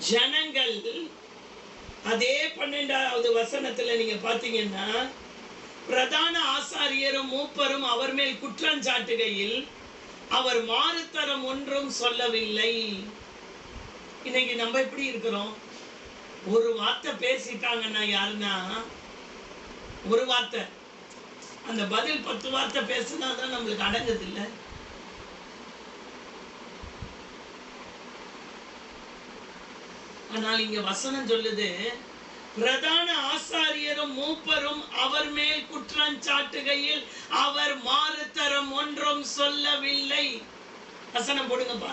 ஜனங்கள் அதே 12வது வசனத்துல நீங்க பாத்தீங்கன்னா, பிரதான ஆசாரியரும் மூப்பரும் அவர் மேல் குற்றம் சாட்டுகையில் அவர் மாறுத்தரம் ஒன்றும் சொல்லவில்லை. இன்னைக்கு நம்ம எப்படி இருக்கிறோம்? ஒரு வார்த்தை பேசிட்டாங்கன்னா யாருன்னா, ஒரு வார்த்தை, அந்த பதில் 10 வார்த்தை பேசினாதான் நம்மளுக்கு அடங்குது இல்ல. ஆனால் இங்க வசனம் சொல்லுது, பிரதான ஆசாரியரும் மூப்பரும் அவர் மேல் குற்றம் சாட்டுகையில் அவர் மாறுத்தரம் ஒன்றும் சொல்லவில்லை. வசனம் போடுங்கப்பா.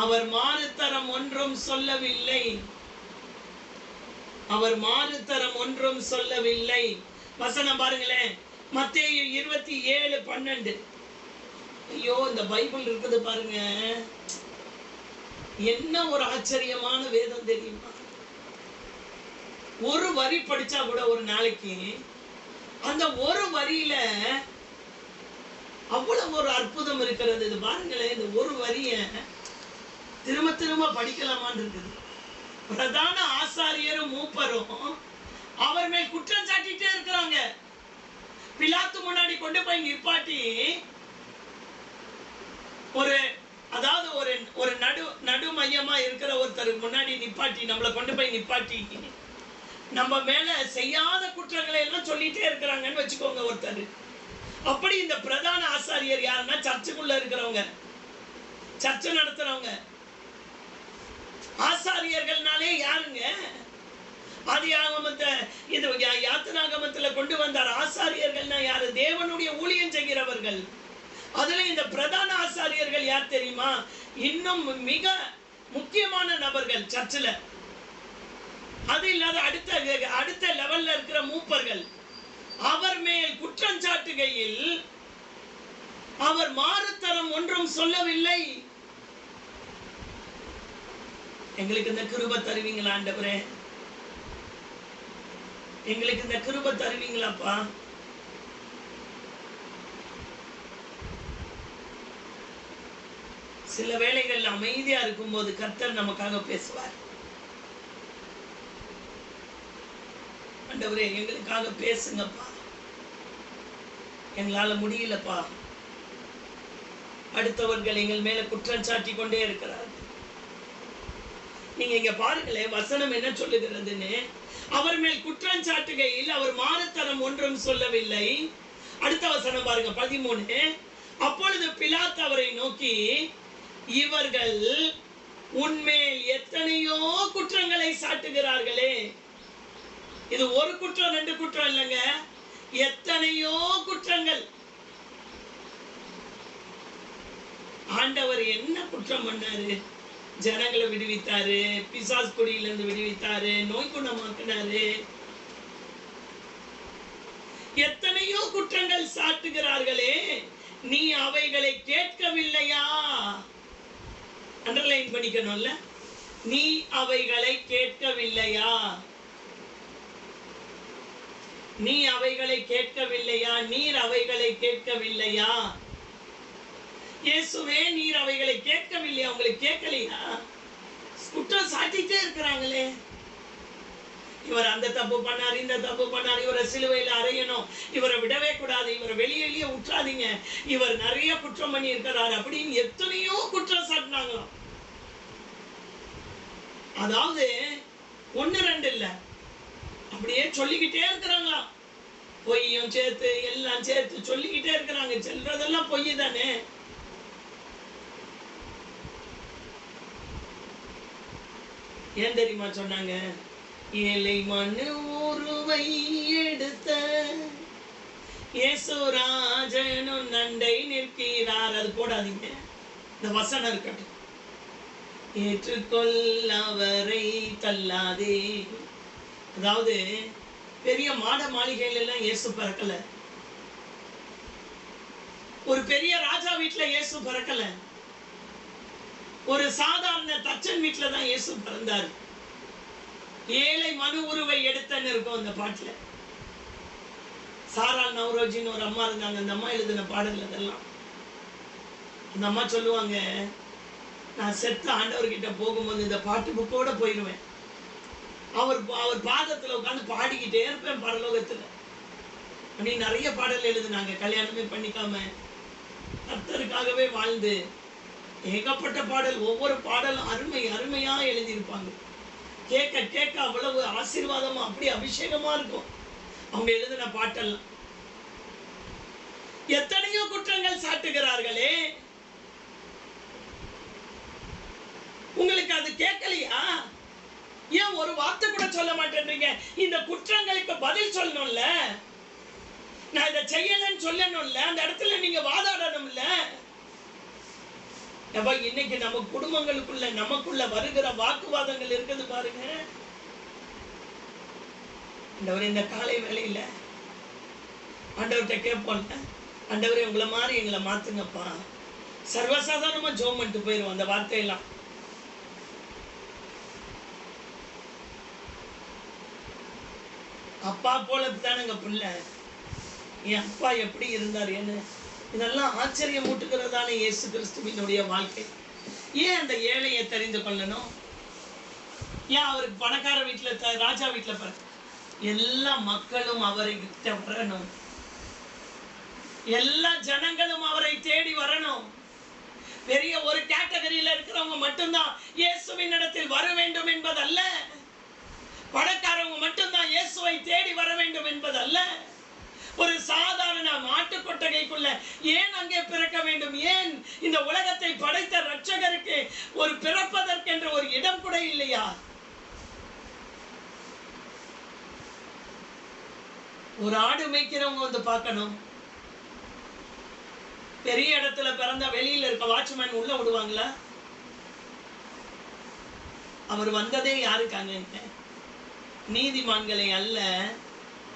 அவர் மாறுத்தரம் ஒன்றும் சொல்லவில்லை. அவர் மாறுத்தரம் ஒன்றும் சொல்லவில்லை. வசனம் பாருங்களேன், மத்தேயு 27:12. ஐயோ, இந்த பைபிள் இருக்குது பாருங்க, என்ன ஒரு ஆச்சரியமான வேதம் தெரியுமா? ஒரு வரி படிச்சா கூட ஒரு நாளைக்கு அந்த ஒரு வரியில அவ்வளவு ஒரு அற்புதம் இருக்கிறது. இது பாருங்களேன், இந்த ஒரு வரிய திரும்ப திரும்ப படிக்கலாமான்னு இருக்குது. பிரதான ஆசாரியரும் மூப்பரும் அவர் மேல் குற்றம் சாட்டிட்டே இருக்கிறாங்க. பிலாத்து முன்னாடி கொண்டு போய் நிப்பாட்டி, அதாவது ஒரு நடு மையமா இருக்கிற ஒருத்தருக்கு முன்னாடி நிப்பாட்டி, நம்மளை கொண்டு போய் நிப்பாட்டி நம்ம மேல செய்யாத குற்றங்களை எல்லாம் சொல்லிட்டே இருக்கிறாங்கன்னு வச்சுக்கோங்க ஒருத்தர். அப்படி இந்த பிரதான ஆசாரியர் யாருன்னா, சர்ச்சுக்குள்ள இருக்கிறவங்க, சர்ச்சை நடத்துறவங்க. ஆசாரியர்கள்னாலே யாருங்க? ஆதியாகமத்தை இது யாத்திராகமத்துல கொண்டு வந்தார். ஆசாரியர்கள்னா யாரு? தேவனுடைய ஊழியம் செய்கிறவர்கள். அதுல இந்த பிரதான ஆசாரியர்கள் யார் தெரியுமா? இன்னும் மிக முக்கியமான நபர்கள் சர்ச்சில். அது இல்லாத அடுத்த லெவல்ல இருக்கிற மூப்பர்கள். அவர் மேல் குற்றம் சாட்டுகையில் அவர் மாறுத்தரம் ஒன்றும் சொல்லவில்லை. எங்களுக்கு இந்த கிருபை தருவீங்களா ஆண்டவரே? எங்களுக்கு இந்த கிருபை தருவீங்களாப்பா? சில வேளைகள் அமைதியா இருக்கும்போது கர்த்தர் நமக்காக பேசுவார். ஆண்டவரே, எங்களுக்காக பேசுங்கப்பா, எங்களால முடியலப்பா. அடுத்தவர்கள் எங்கள் மேல குற்றம் சாட்டி கொண்டே இருக்கிறார்கள். நீங்க இங்க பாருங்களேன், வசனம் என்ன சொல்லுகிறதுன்னு. அவர் மேல் குற்றம் சாட்டுகையில் அவர் மாறுத்தரம் ஒன்றும் சொல்லவில்லை. அடுத்த வசனம் பாருங்க, 13. அப்பொழுது பிலாத்து அவரை நோக்கி, இவர்கள் உன்மேல் எத்தனையோ குற்றங்களை சாட்டுகிறார்களே. இது ஒரு குற்றம் 2 குற்றம் இல்லைங்க, எத்தனையோ குற்றங்கள். ஆண்டவர் என்ன குற்றம் பண்ணாரு? ஜனங்களை விடுவித்தாரு, பிசாஸ் குடியிலிருந்து விடுவித்தாரு, நோய் குணமாக்கினாரு. எத்தனையோ குற்றங்கள் சாட்டுகிறார்களே, நீ அவைகளை கேட்கவில்லையா? அண்டர்லைன் பண்ணிக்கணும்ல, நீ அவைகளை கேட்கவில்லையா? நீ அவைகளை கேட்கவில்லையா? நீர் அவைகளை கேட்கவில்லையா? இயேசுவே, நீர் அவைகளை கேட்கவில்லையா? உங்களுக்கு கேட்கலையா? குற்றம் சாட்டிட்டே இருக்கிறாங்களே. இவர் அந்த தப்பு பண்ணார், இந்த தப்பு பண்ணார், இவரை சிலுவையில் அறையணும், இவரை விடவே கூடாது, இவரை வெளியே விட்டுறாதீங்க, இவர் நிறைய குற்றம் பண்ணி இருக்கிறார் அப்படின்னு எத்தனையோ குற்றம் சாட்டினாங்களாம். அதாவது 1 2 இல்ல, அப்படியே சொல்லிக்கிட்டே இருக்கிறாங்களாம். பொய்யும் சேர்த்து எல்லாம் சேர்த்து சொல்லிக்கிட்டே இருக்கிறாங்க. சொல்றதெல்லாம் பொய் தானே. ஏன் தெரியுமா சொன்னாங்க? ஏழை மனு உருவை எடுத்த இயேசுராஜனும் நண்டை நிற்கிறார். அது போடாதீங்க, இந்த வசனம் இருக்கட்டும். ஏற்றுக்கொள்ள அவரை தள்ளாதே. அதாவது பெரிய மாட மாளிகையில எல்லாம் இயேசு பிறக்கல. ஒரு பெரிய ராஜா வீட்டுல இயேசு பிறக்கல. ஒரு சாதாரண தச்சன் வீட்டுல தான் இயேசு பிறந்தார். ஏழை மனு உருவை எடுத்தன்னு இருக்கும் அந்த பாட்டுல. சாரால் நவ்ரோஜின்னு ஒரு அம்மா இருந்தாங்க. அந்த அம்மா எழுதின பாடல் அதெல்லாம். அந்த அம்மா சொல்லுவாங்க, நான் செத்த ஆண்டவர்கிட்ட போகும்போது இந்த பாட்டு புக்கோட போயிடுவேன். அவர் பாதத்துல உட்காந்து பாடிக்கிட்டே இருப்பேன் பரலோகத்துல. அப்படி நிறைய பாடல் எழுதுனாங்க, கல்யாணமே பண்ணிக்காம கர்த்தருக்காகவே வாழ்ந்து. ஏகப்பட்ட பாடல், ஒவ்வொரு பாடலும் அருமை அருமையா எழுதியிருப்பாங்க. கேட்க கேட்க அவ்வளவு ஆசீர்வாதமா, அப்படி அபிஷேகமா இருக்கும் அவங்க எழுதின பாட்டெல்லாம். எத்தனையோ குற்றங்கள் சாட்டுகிறார்களே, உங்களுக்கு அது கேட்கலையா? ஏன் ஒரு வார்த்தை கூட சொல்ல மாட்டேன்றீங்க? இந்த குற்றங்களுக்கு பதில் சொல்லணும்ல, நான் இதை செய்யலன்னு சொல்லணும்ல, அந்த இடத்துல நீங்க வாதாடணும்ல. இன்னைக்கு நம்ம குடும்பங்களுக்குள்ள நமக்குள்ள வருகிற வாக்குவாதங்கள் இருக்குது பாருங்க. இந்த காலை வேளையில ஆண்டவர்கிட்ட கேட்போம்ல, ஆண்டவரே உங்களை மாதிரி எங்களை மாத்துங்கப்பா. சர்வசாதாரணமா ஜெபம் பண்ணிட்டு போயிடுவோம் அந்த வார்த்தையெல்லாம். அப்பா போல தானுங்க பிள்ளை. என் அப்பா எப்படி இருந்தார் என்ன, இதெல்லாம் ஆச்சரியம் ஊட்டுகிறதான இயேசு கிறிஸ்துவினுடைய வாழ்க்கை. ஏன் அந்த ஏழையை தெரிந்து கொள்ளணும்? ஏன் அவருக்கு பணக்கார வீட்டுல ராஜா வீட்டுல எல்லா மக்களும் அவரை கிட்ட வரணும், எல்லா ஜனங்களும் அவரை தேடி வரணும். பெரிய ஒரு கேட்டகரியில இருக்கிறவங்க மட்டும்தான் இயேசுவின் இடத்தில் வர வேண்டும் என்பதல்ல, பணக்காரவங்க மட்டும்தான் இயேசுவை தேடி வர வேண்டும் என்பதல்ல. ஒரு சாதாரண மாட்டு கொட்டகைக்குள்ள ஏன் அங்கே பிறக்க வேண்டும்? ஏன் இந்த உலகத்தை படைத்த ரட்சகருக்கு ஒரு பிறப்பதற்கென்ற ஒரு இடம் கூட இல்லையா? ஒரு ஆடு மேய்க்கிறவங்க வந்து பார்க்கணும். பெரிய இடத்துல பிறந்த வெளியில இருக்க வாட்ச்மேன் உள்ள விடுவாங்களா? அவர் வந்ததே யாருக்காங்க? நீதிமான்களை அல்ல,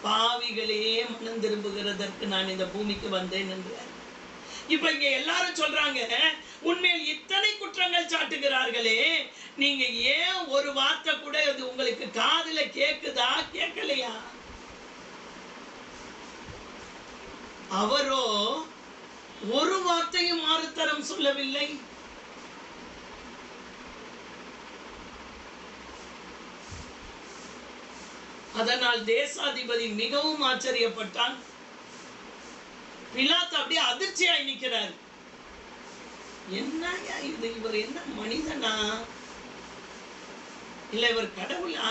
பாவிகளே மனம் திரும்புகிறதற்கு நான் இந்த பூமிக்கு வந்தேன் என்று. இப்ப இங்க எல்லாரும் சொல்றாங்க, உண்மையில் இத்தனை குற்றங்கள் சாட்டுகிறார்களே, நீங்க ஏன் ஒரு வார்த்தை கூட அது உங்களுக்கு காதுல கேக்குதா கேட்கலையா? அவரோ ஒரு வார்த்தையும் மாறுத்தரம் சொல்லவில்லை. அதனால் தேசாதிபதி மிகவும் ஆச்சரியப்பட்டான். பிலாத்து அப்படியே அதிர்ச்சியாய் நிற்கிறார். என்னங்க இது, இவர் என்ன மனிதனா இல்ல இவர் கடவுளா?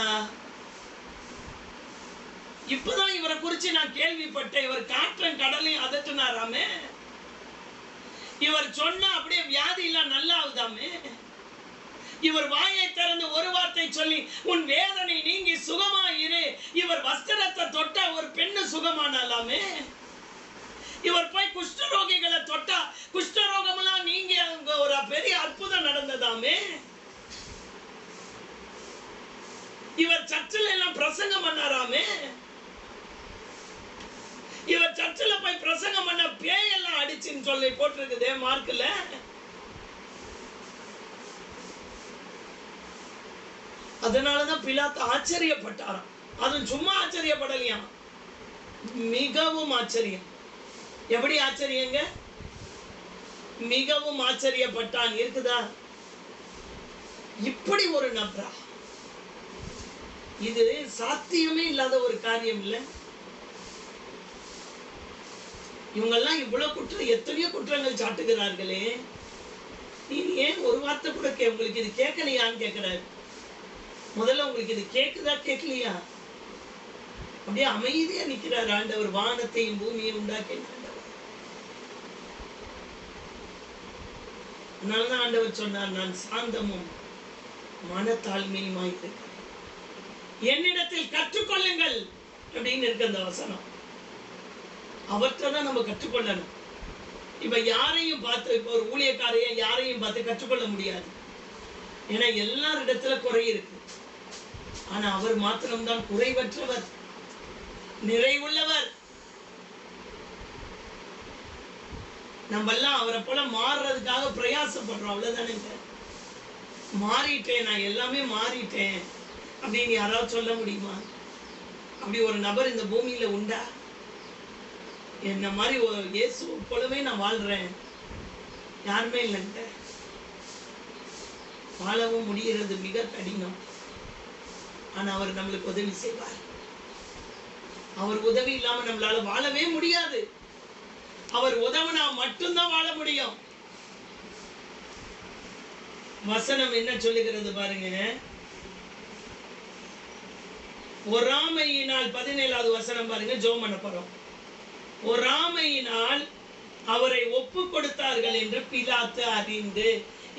இப்பதான் இவரை குறிச்சு நான் கேள்விப்பட்டேன். இவர் காற்றும் கடலையும் அதட்டினாராமே, இவர் சொன்ன அப்படியே வியாதி எல்லாம் நல்லா ஆகுதாமே, இவர் வாயை திறந்து ஒரு வார்த்தை சொல்லி உன் வேதனை நீங்கி சுகமாயிரு, இவர் வஸ்திரத்தை தொட்டா ஒரு பெண்ணு சுகமானாலாமே, இவர் போய் குஷ்டரோகிகளை தொட்டா குஷ்டரோகம் எல்லாம் நீங்க ஒரு பெரிய அற்புதம் நடந்ததாமே, இவர் சர்ச்சில் எல்லாம் பிரசங்கம் பண்ணாராமே, இவர் சர்ச்சில் போய் பிரசங்கம் பண்ண பேயெல்லாம் அடிச்சுன்னு சொல்லி போட்டிருக்குதே மார்க்ல. அதனாலதான் பிலாத்து ஆச்சரியப்பட்டாராம். அது சும்மா ஆச்சரியப்படலையா, மிகவும் ஆச்சரியம். எப்படி ஆச்சரியங்க? மிகவும் ஆச்சரியப்பட்டான். இருக்குதா? இப்படி ஒரு நபரா? இது சாத்தியமே இல்லாத ஒரு காரியம் இல்ல. இவங்கெல்லாம் இவ்வளவு குற்றம், எத்தனையோ குற்றங்கள் சாட்டுகிறார்களே, நீ ஏன் ஒரு வார்த்தை கூட உங்களுக்கு இது கேட்கலையான்னு கேட்கிறாரு. முதல்ல உங்களுக்கு இது கேட்குதா கேட்கலையா? அப்படியே அமைதியா நிற்கிறார் ஆண்டவர். வானத்தையும் பூமியை உண்டாக்கினார். அதனாலதான் ஆண்டவர் சொன்னார், நான் சாந்தமும் மனத்தாழ்மையுமாய் இருக்கிறேன், என்னிடத்தில் கற்றுக்கொள்ளுங்கள் அப்படின்னு இருக்கு அந்த வசனம். அவற்றைதான் நம்ம கற்றுக்கொள்ளணும். இப்ப யாரையும் பார்த்து, இப்ப ஒரு ஊழியக்காரைய யாரையும் பார்த்து கற்றுக்கொள்ள முடியாது. ஏன்னா எல்லாரிடத்துல குறை இருக்கு. ஆனா அவர் மாத்திரம்தான் குறைவற்றவர், நிறைவுள்ளவர். நம்ம எல்லாம் அவரை போல மாறுறதுக்காக பிரயாசப்படுறோம், அவ்வளவுதானுங்க. மாறிட்டேன், நான் எல்லாமே மாறிட்டேன் அப்படின்னு யாராவது சொல்ல முடியுமா? அப்படி ஒரு நபர் இந்த பூமியில உண்டா? என்ன மாதிரி இயேசு போலவே நான் வாழ்றேன், யாருமே இல்லைங்க. வாழவும் முடிகிறது மிக கடினம். ஆனா அவர் நம்மளுக்கு உதவி செய்வார். அவர் உதவி இல்லாம நம்மளால வாழவே முடியாது. அவர் உதவினா மட்டும்தான் வாழ முடியும். வசனம் என்ன சொல்லுகிறது பாருங்க. பொறாமையினால் 17வது வசனம் பாருங்க. ஜெபம் பண்ண போறோம். பொறாமையினால் அவரை ஒப்பு கொடுத்தார்கள் என்று பிலாத்து அறிந்து.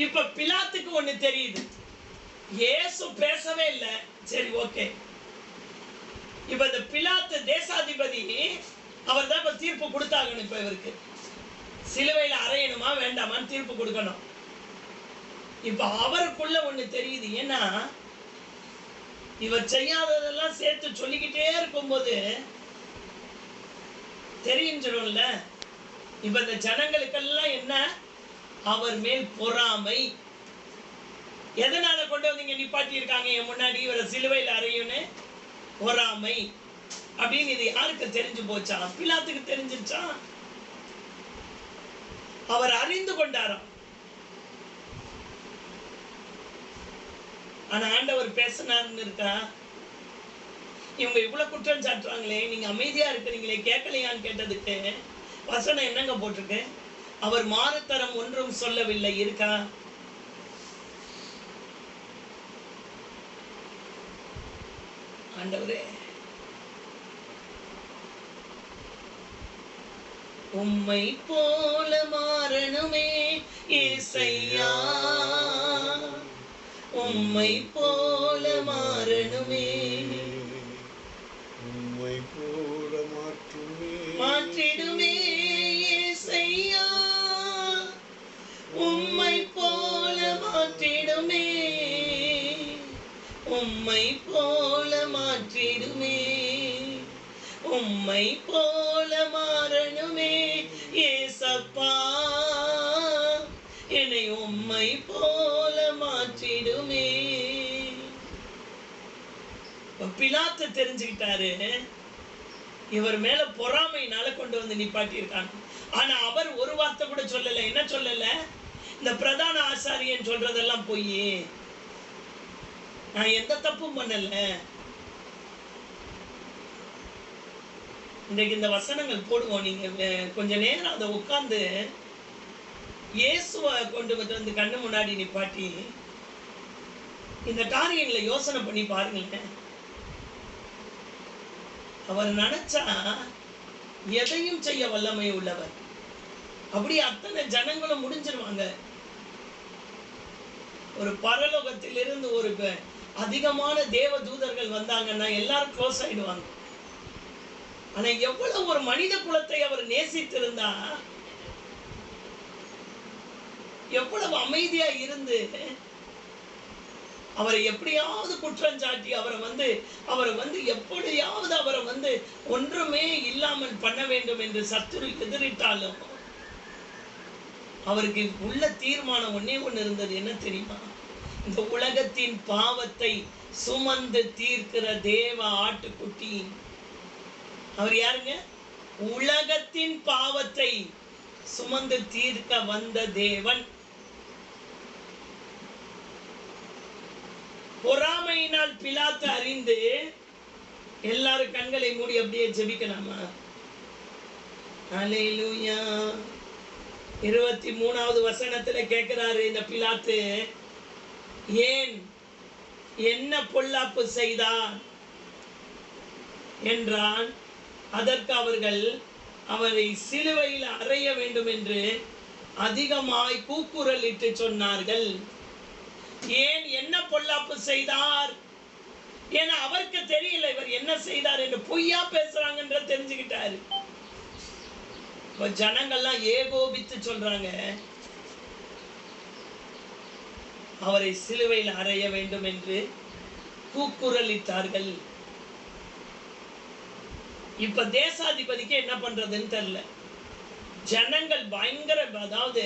இப்ப பிலாத்துக்கு ஒண்ணு தெரியுது, இயேசு பேசவே இல்லை. சரி, ஓகே. இப்ப இந்த பிலாத்து தேசாதிபதி அவர் தான் இப்ப தீர்ப்பு கொடுத்தாகணும். இப்ப இவருக்கு சிலுவையில அறையணுமா வேண்டாமான்னு தீர்ப்பு கொடுக்கணும். இப்ப அவருக்குள்ள ஒண்ணு தெரியுது. ஏன்னா இவர் செய்யாததெல்லாம் சேர்த்து சொல்லிக்கிட்டே இருக்கும்போது தெரிஞ்சிடும்ல. இப்ப இந்த ஜனங்களுக்கெல்லாம் என்ன, அவர் மேல் பொறாமை. எதனால கொண்டு வந்தீங்க நிப்பாட்டி இருக்காங்க என் முன்னாடி இவரை சிலுவையில் அறையும்னு? பொறாமை அப்படின்னு. இது யாருக்கு தெரிஞ்சு போச்சா? பிலாத்துக்கு தெரிஞ்சிருச்சா? அவர் அறிந்து கொண்டாராம். ஆனா ஆண்டவர் பேசினார்னு இருக்கா? இவங்க இவ்வளவு குற்றம் சாட்டுறாங்களே, நீங்க அமைதியா இருக்கிறீங்களே, கேட்கலையான்னு கேட்டதுக்கு வசனம் என்னங்க போட்டிருக்கு? அவர் மாறுத்தரம் ஒன்றும் சொல்லவில்லை இருக்கா? ஆண்டவரே, உம்மை போல மாறணுமே ஏசையா, உம்மை போல மாறணுமே, உம்மை போல மாற்றிடுமே ஏசையா, உம்மை போல மாற்றிடுமே, உம்மை போல மாற்றிடுமே, உம்மை போல மாறணுமே ஏசப்பா, என்னை உம்மை போல மாற்றிடுமே. பிலாத்து தெரிஞ்சுக்கிட்டாரு, இவர் மேல பொறாமையினால கொண்டு வந்து நிப்பாட்டி இருக்காங்க. ஆனா அவர் ஒரு வார்த்தை கூட சொல்லல. என்ன சொல்லல? இந்த பிரதான ஆசாரியன் சொல்றதெல்லாம் போய், நான் எந்த தப்பும் பண்ணல. இன்றைக்கு இந்த வசனங்கள் போடுவோம். நீங்க கொஞ்ச நேரம் அதை உட்கார்ந்து இயேசுவை கொண்டு வந்து கண்ணு முன்னாடி நிப்பாட்டி இந்த காரியங்களை யோசனை பண்ணி பாருங்களேன். அவர் நினைச்சா எதையும் செய்ய வல்லமை உள்ளவர். அப்படி அத்தனை ஜனங்களும் முடிஞ்சிருவாங்க. ஒரு பரலோகத்திலிருந்து ஒரு அதிகமான தேவ தூதர்கள் வந்தாங்கன்னா எல்லாரும் க்ளோஸ் ஆயிடுவாங்க. ஆனா எவ்வளவு ஒரு மனித குலத்தை அவர் நேசித்திருந்தா, எவ்வளவு அமைதியா இருந்து அவரை எப்படியாவது குற்றம் சாட்டி அவரை எப்படியாவது அவரை ஒன்றுமே இல்லாமல் பண்ண வேண்டும் என்று சத்துரு எதிரிட்டாலும் அவருக்கு உள்ள தீர்மானம் ஒண்ணே ஒண்ணு இருந்தது. என்ன தெரியுமா? இந்த உலகத்தின் பாவத்தை சுமந்து தீர்க்கிற தேவ ஆட்டுக்குட்டி. அவர் யாருங்க? உலகத்தின் பாவத்தை சுமந்து தீர்க்க வந்த தேவன். பொறாமையினால் பிலாத்து அறிந்து. எல்லாரும் கண்களை மூடி அப்படியே ஜெபிக்கலாமா? அல்லேலூயா. 23வது வசனத்துல கேட்கிறாரு இந்த பிலாத்து, ஏன் என்ன பொல்லாப்பு செய்தான் என்றான். அதற்கு அவர்கள் அவரை சிலுவையில் அறைய வேண்டும் என்று அதிகமாய் கூக்குரலிட்டு சொன்னார்கள். ஏன் என்ன பொல்லாப்பு செய்தார்? ஏன்னா அவருக்கு தெரியல இவர் என்ன செய்தார் என்று. பொய்யா பேசுறாங்கன்ற தெரிஞ்சுக்கிட்டாரு. இப்ப ஜனங்கள்லாம் ஏகோபித்து சொல்றாங்க, அவரை சிலுவையில் அறைய வேண்டும் என்று கூக்குரலிட்டார்கள். இப்ப தேசாதிபதிக்கு என்ன பண்றதுன்னு தெரியல. ஜனங்கள் பயங்கர, அதாவது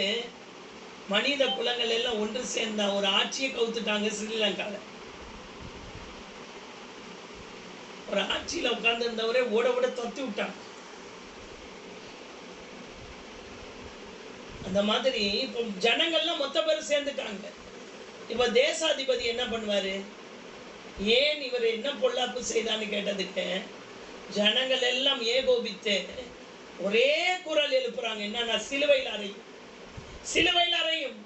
மனித குலங்கள் எல்லாம் ஒன்று சேர்ந்தா ஒரு ஆட்சியை கவுத்துட்டாங்க. ஸ்ரீலங்கால ஒரு ஆட்சியில உட்கார்ந்து இருந்தவரே ஓட ஓட தொத்தி விட்டாங்க. அந்த மாதிரி இப்போ ஜனங்கள்லாம் மொத்த பேர் சேர்ந்துட்டாங்க. இப்ப தேசாதிபதி என்ன பண்ணுவாரு? ஏன் இவர் என்ன பொல்லாப்பு செய்தான்னு கேட்டதுக்கு ஜனங்கள் எல்லாம் ஏகோபித்து ஒரே குரல் எழுப்புறாங்க. என்னன்னா, சிலுவையில் அறையும், சிலுவையில் அறையும்.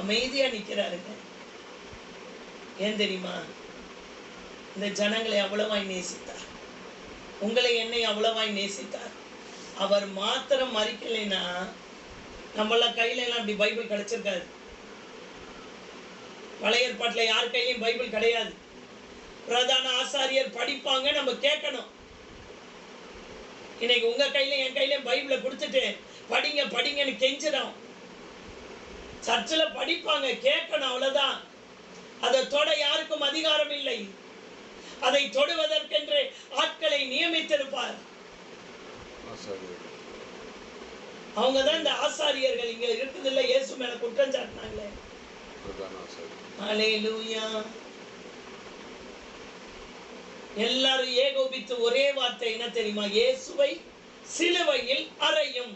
அமைதியா நிக்கிறாருங்க. ஏன் தெரியுமா? இந்த ஜனங்களை அவ்வளவாய் நேசித்தார், உங்களை என்னை அவ்வளவாய் நேசித்தார். அவர் மாத்திரம் மறிக்கலைன்னா நம்மளாம் கையில எல்லாம் அப்படி பைபிள் கிடைச்சிருக்காது. பழைய ஏற்பாட்டில் யார் கையிலையும் பைபிள் கிடையாது. பிரதான ஆசாரியர் படிப்பாங்க, நம்ம கேட்கணும். இன்னைக்கு உங்க கையில என் கையில பைபிளை கொடுத்துட்டு படிங்க படிங்கன்னு கெஞ்சிடும். சர்ச்சில் படிப்பாங்க, கேட்கணும், அவ்வளவுதான். அதை தொட யாருக்கும் அதிகாரம் இல்லை. அதை தொடுவதற்கென்று ஆட்களை நியமித்திருப்பார். அவங்கதான் இந்த ஆசாரியர்கள். இங்க இருக்குது இல்ல, இயேசு மேல குற்றம் சாட்டினாங்களே. ஹல்லேலூயா. எல்லாரும் ஏகோபித்து ஒரே வார்த்தை என்ன தெரியுமா? இயேசுவை சிலுவையில் அறையும்.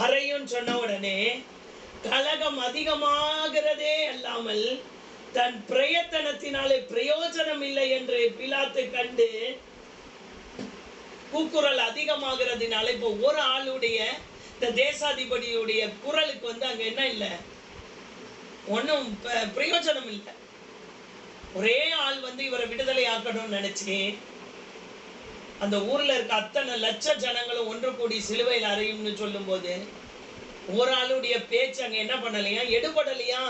அறையும் சொன்ன உடனே கலகம் அதிகமாகிறதே அல்லாமல் தன் பிரயத்தனத்தினாலே பிரயோஜனம் இல்லை என்று பிலாத்து கண்டு கூக்குரல் அதிகமாகிறதுனால இப்போ ஒரு ஆளுடைய, இந்த தேசாதிபதியுடைய குரலுக்கு அங்க என்ன இல்லை, ஒன்றும் பிரயோஜனம் இல்லை. ஒரே ஆள் இவரை விடுதலை ஆக்கணும்னு நினைச்சு அந்த ஊர்ல இருக்க அத்தனை லட்ச ஜனங்களும் ஒன்று கூடி சிலுவையில் அறையும்னு சொல்லும் போது ஒரு ஆளுடைய பேச்சு அங்க என்ன பண்ணலையா, எடுபடலையா.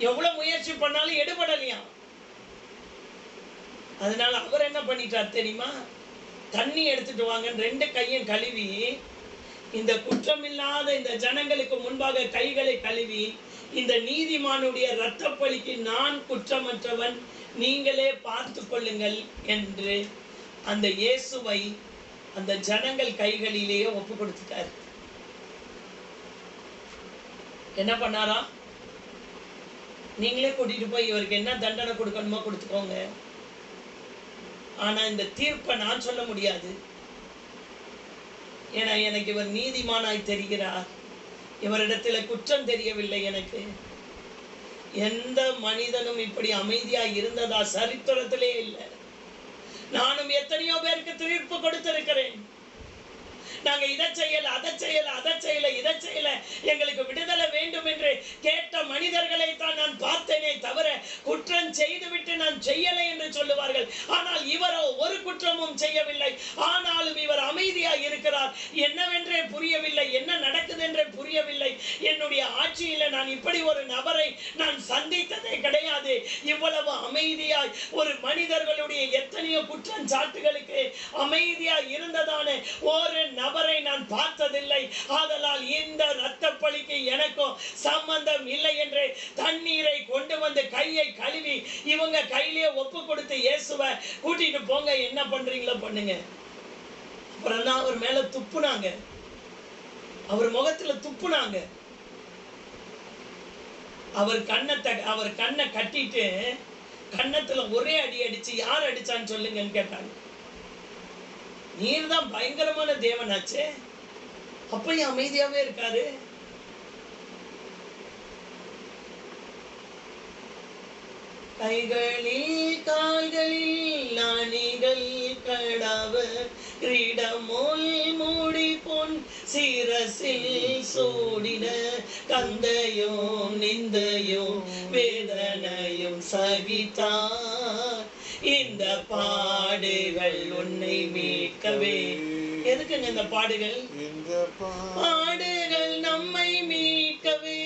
எவ்வளவு முயற்சி பண்ணாலும் எடுபடலையா. அதனால அவர் என்ன பண்ணிட்டார் தெரியுமா? தண்ணி எடுத்துட்டு வாங்கன்னு 2 கையும் கழுவி, இந்த குற்றமில்லாத இந்த ஜனங்களுக்கு முன்பாக கைகளை கழுவி, இந்த நீதிமானுடைய இரத்த பலிக்கு நான் குற்றமற்றவன், நீங்களே பார்த்து கொள்ளுங்கள் என்று அந்த இயேசுவை அந்த ஜனங்கள் கைகளிலேயே ஒப்பு கொடுத்துட்டார். என்ன பண்ணாரா? நீங்களே கூட்டிட்டு போய் இவருக்கு என்ன தண்டனை கொடுக்கணுமோ கொடுத்துக்கோங்க, ஆனா இந்த தீர்ப்பை நான் சொல்ல முடியாது. ஏன்னா எனக்கு இவர் நீதிமானாய் தெரிகிறார், இவரிடத்துல குற்றம் தெரியவில்லை. எனக்கு எந்த மனிதனும் இப்படி அமைதியா இருந்ததா சரித்திரத்திலே இல்லை. நானும் எத்தனையோ பேருக்கு தீர்ப்பு கொடுத்திருக்கிறேன். நாங்க இதை செய்யல, அதை செய்யல, அதை செய்யல, இதை செய்யல, எங்களுக்கு விடுதலை வேண்டும் என்று கேட்ட மனிதர்களை தான் நான் பார்த்தேனே தவிர குற்றம் செய்துவிட்டு நான் செய்யலை என்று சொல்லுவார்கள். ஆனால் இவரோ ஒரு குற்றமும் செய்யவில்லை. ஆனாலும் இவர் அமைதியாக இருக்கிறார். என்னவென்றே புரியவில்லை, என்ன நடக்குது என்றே புரியவில்லை. என்னுடைய ஆட்சியில நான் இப்படி ஒரு நபரை நான் சந்தித்ததே கிடையாது. இவ்வளவு அமைதியாய் ஒரு மனிதர்களுடைய எத்தனையோ குற்றம் சாட்டுகளுக்கு அமைதியாய் இருந்ததான ஒரு நபரை நான் பார்த்ததில்லை. ஆதலால் இந்த இரத்த பலிக்கு எனக்கும் சம்பந்தம் இல்லை என்று தண்ணீரை கொண்டு வந்து கையை கழுவி இவங்க கையிலே ஒப்பு கொடுத்து இயேசுவை கூட்டிட்டு போங்க, என்ன பண்றீங்களோ பண்ணுங்க. அப்புறம் தான் அவர் மேல துப்புனாங்க, அவர் முகத்துல துப்புனாங்க. அவர் கண்ணை கட்டிட்டு கண்ணத்துல ஒரே அடி அடிச்சு, யார் அடிச்சான்னு சொல்லுங்கன்னு கேட்டாங்க. நீர் தான் பயங்கரமான தேவனாச்சே, அப்பயும் அமைதியாவே இருக்காரு. கைகளில் கால்களில் அணிகள் கடாவ கிரீடமோல் மூடி பொன் சிரசில் சூடின கந்தையும் நிந்தையும் வேதனையும் சகித்தார். இந்த பாடுகள் உன்னை மீட்கவே. எதுக்குங்க இந்த பாடுகள்? இந்த பாடுகள் நம்மை மீட்கவே.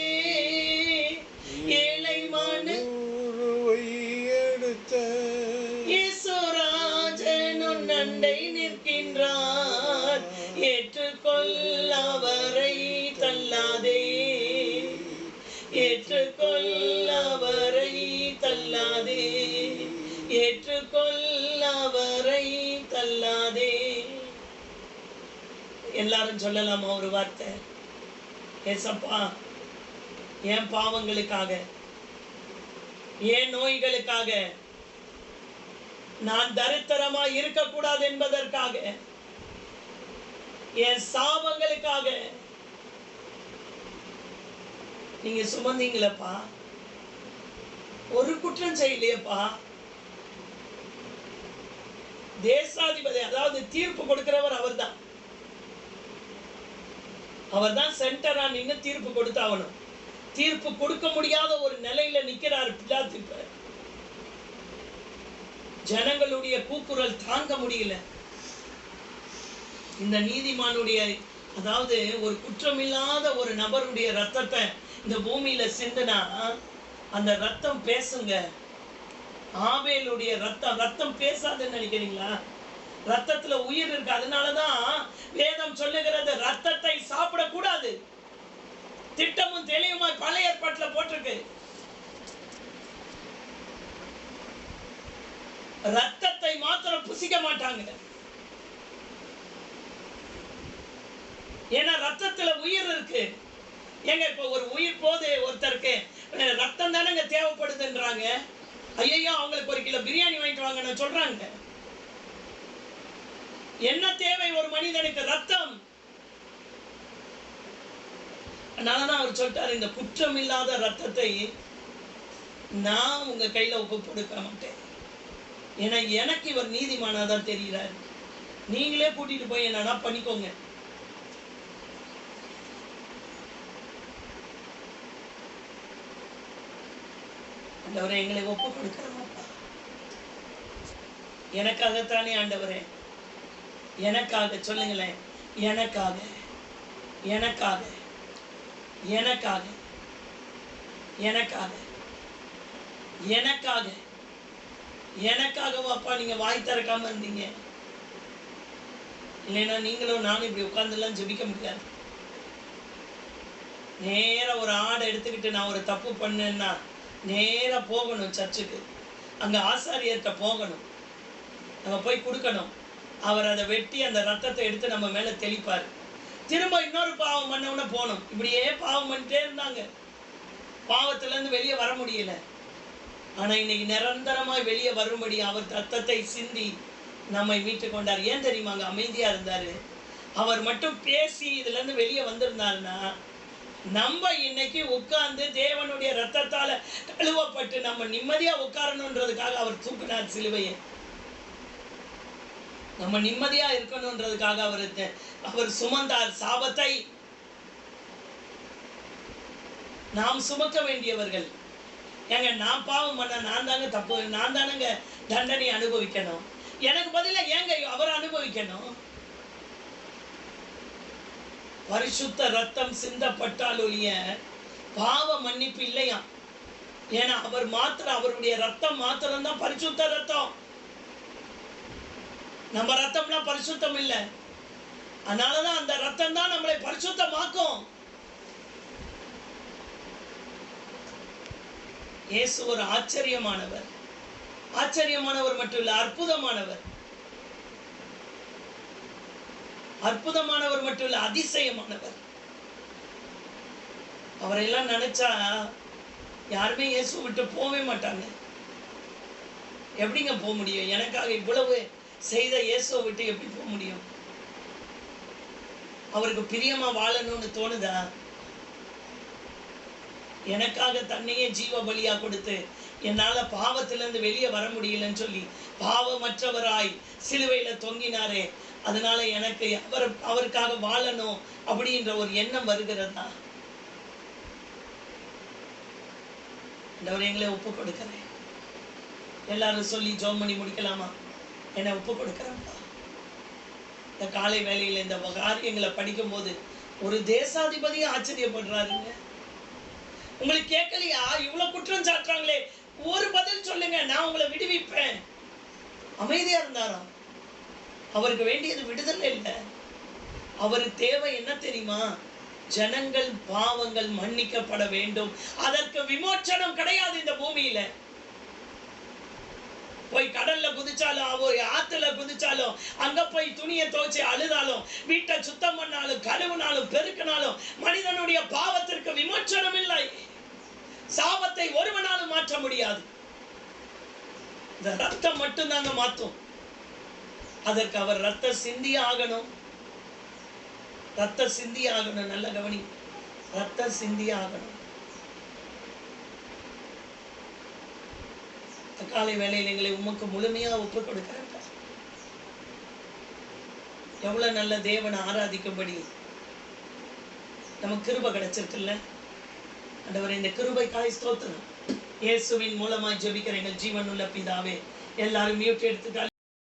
ஏழை மனுவை எடுத்த இயேசுராஜன் உன் அண்டை நிற்கின்றார். ஏற்றுக்கொள் அவரை தள்ளாதே, ஏற்றுக்கொள் அவரை தள்ளாதே, ஏற்றுக்கொள் அவரை தள்ளாதே. எல்லாரும் சொல்லலாமா ஒரு வார்த்தை? ஏசப்பா, என் பாவங்களுக்காக, என் நோய்களுக்காக, நான் தரித்திரமா இருக்கக்கூடாது என்பதற்காக, என் சாபங்களுக்காக நீங்க சுமந்தீங்களப்பா, ஒரு குற்றம் செய்யலையப்பா. தேசாதிபதி, அதாவது தீர்ப்பு கொடுக்கிறவர் அவர்தான். அவர்தான் சென்டரா நின்று தீர்ப்பு கொடுத்தாகணும். தீர்ப்பு கொடுக்க முடியாத ஒரு நிலையில நிக்கிறார் பிலாத்து. இப்ப ஜனங்களுடைய கூக்குரல் தாங்க முடியல. இந்த நீதிமானுடைய, அதாவது ஒரு குற்றமில்லாத ஒரு நபருடைய ரத்தத்தை இந்த பூமியில சிந்தினா அந்த ரத்தம் பேசுங்க. ஆபேலுடைய ரத்தம் பேசாதுன்னு நினைக்கிறீங்களா? ரத்தத்துல உயிர் இருக்கு. அதனாலதான் வேதம் சொல்லுகிறது ரத்தத்தை சாப்பிடக்கூடாது. திட்டமும் தெளிவுமா பழைய ஏற்பாட்டுல போட்டிருக்கு. ரத்தத்தை மாத்திரம் புசிக்க மாட்டாங்க. ஏன்னா ரத்தத்துல உயிர் இருக்கு. ஏங்க இப்ப ஒரு உயிர் போது ஒருத்தருக்கு ரத்தம் தானங்க தேவைப்படுதுன்றாங்க. ஐயோ அவங்களுக்கு ஒரு கிலோ பிரியாணி வாங்கிட்டு வாங்கன்னு சொல்றாங்க. என்ன தேவை ஒரு மனிதனுக்கு? ரத்தம். அதனாலதான் அவர் சொல்லிட்டாரு, இந்த குற்றம் இல்லாத ரத்தத்தை நான் உங்க கையில ஒப்பு கொடுக்க மாட்டேன். ஏன்னா எனக்கு இவர் நீதிமானாதான் தெரிகிறார். நீங்களே கூட்டிட்டு போய் என்னன்னா பண்ணிக்கோங்க. ஆண்டவரே, எங்களை ஒப்பு கொடுக்கிறோம்ப்பா. எனக்காகத்தானே ஆண்டவரே, எனக்காக சொல்லுங்களேன். எனக்காக எனக்காக எனக்காக எனக்காக எனக்காக எனக்காகவாப்பா நீங்க வாய் திறக்காம இருந்தீங்க. இல்லைன்னா நீங்களும் நானும் இப்படி உட்கார்ந்துலாம் ஜெபிக்க முடியாது. நேரா ஒரு ஆடை எடுத்துக்கிட்டு நான் ஒரு தப்பு பண்ணேன்னா நேரா போகணும் சர்ச்சுக்கு. அங்க ஆசாரியர்கிட்ட போகணும், அங்க போய் கொடுக்கணும். அவர் அதை வெட்டி அந்த ரத்தத்தை எடுத்து நம்ம மேல தெளிப்பார். திரும்ப இன்னொரு பாவம் பண்ணவன போகணும். இப்படியே பாவம் பண்ணிட்டே இருந்தாங்க. பாவத்துல இருந்து வெளியே வர முடியல. ஆனா இன்னைக்கு நிரந்தரமாய் வெளியே வரும்படி அவர் ரத்தத்தை சிந்தி நம்மை மீட்டு கொண்டார். ஏன் தெரியுமாங்க? அமைதியா இருந்தாரு. அவர் மட்டும் பேசி இதுல இருந்து வெளியே வந்திருந்தாருன்னா நம்ம இன்னைக்கு உட்கார்ந்து தேவனுடைய ரத்தத்தால கழுவப்பட்டு நம்ம நிம்மதியா உட்காரணுன்றதுக்காக அவர் தூக்கினார் சிலுவையை. நம்ம நிம்மதியா இருக்கணும்ன்றதுக்காக அவர் சுமந்தார் சாபத்தை. நாம் சுமக்க வேண்டியவர்கள். ஏங்க நான் பாவம் பண்ண நான் தாங்க தப்பு, நான் தானங்க தண்டனை அனுபவிக்கணும். எனக்கு பதிலா ஏங்க அவர் அனுபவிக்கணும்? பரிசுத்த ரத்தம் சிந்தப்பட்டால் ஒழிய பாவ மன்னிப்பு இல்லையா? ஏன்னா அவர் மாத்திரம், அவருடைய ரத்தம் மாத்திரம் தான் பரிசுத்த ரத்தம். நம்ம ரத்தம்னா பரிசுத்தம் இல்லை. அதனாலதான் அந்த ரத்தம் தான் நம்மளை பரிசுத்தமாக்கும். இயேசு ஒரு ஆச்சரியமானவர். ஆச்சரியமானவர் மட்டும் இல்ல, அற்புதமானவர். அற்புதமானவர் மட்டும் இல்ல, அதிசயமானவர். அவரெல்லாம் நினைச்சா யாருமே இயேசு விட்டு போகவே மாட்டாங்க. எப்படிங்க போக முடியும்? எனக்காக இவ்வளவு செய்த இயேசுவை விட்டு எப்படி போக முடியும்? அவருக்கு பிரியமா வாழணும்னு தோணுதா? எனக்காக தன்னையே ஜீவ பலியா கொடுத்து என்னால பாவத்திலிருந்து வெளியே வர முடியலன்னு சொல்லி பாவமற்றவராய் சிலுவையில தொங்கினாரே, அதனால எனக்கு அவருக்காக வாழணும் அப்படின்ற ஒரு எண்ணம் வருகிறதா? எங்களை ஒப்பு கொடுக்கிறேன். எல்லாரும் சொல்லி ஜெபம் பண்ணி முடிக்கலாமா? என்னை ஒப்பு கொடுக்கிறேன்ப்பா. இந்த காலை வேளையில இந்த காரியங்களை படிக்கும் போது ஒரு தேசாதிபதியும் ஆச்சரியப்படுறாருங்க. உங்களுக்கு கேட்கலையா? இவ்வளவு குற்றம் சாட்டுறாங்களே, ஒரு பதில் சொல்லுங்க, நான் உங்களை விடுவிப்பேன். அமைதியா இருந்தாராம். அவருக்கு வேண்டியது விடுதலை இல்லை. அவருக்கு தேவை என்ன தெரியுமா? ஜனங்கள் பாவங்கள் மன்னிக்கப்பட வேண்டும். அதற்கு விமோச்சனம் கிடையாது இந்த பூமியில. போய் கடல்ல குதிச்சாலும், ஆத்துல குதிச்சாலும், அங்க போய் துணியை துவைச்சு அழுதாலும், வீட்டை சுத்தம் பண்ணாலும், கழுவுனாலும், பெருக்கினாலும் மனிதனுடைய பாவத்திற்கு விமோச்சனம் இல்லை. சாபத்தை ஒருவனாலும் மாற்ற முடியாது. இந்த ரத்தம் மட்டும்தாங்க மாற்றும். அதற்கு அவர் ரத்த சிந்தி ஆகணும். ரத்த சிந்தி ஆகணும். நல்ல கவனி, ரத்த சிந்தி ஆகணும். காலை வேளையில் எங்களை உமக்கு முழுமையா ஒப்பு கொடுக்கிறேன். எவ்வளவு நல்ல தேவனை ஆராதிக்கும்படி நமக்கு கிருபை கிடைச்சிருக்குல்ல. ஆண்டவரே, இந்த கிருபைக்காய் ஸ்தோத்திரம். இயேசுவின் மூலமாய் ஜெபிக்கிற எங்கள் ஜீவனுள்ள பிதாவே. எல்லாரும் மியூட் எடுத்துட்டால்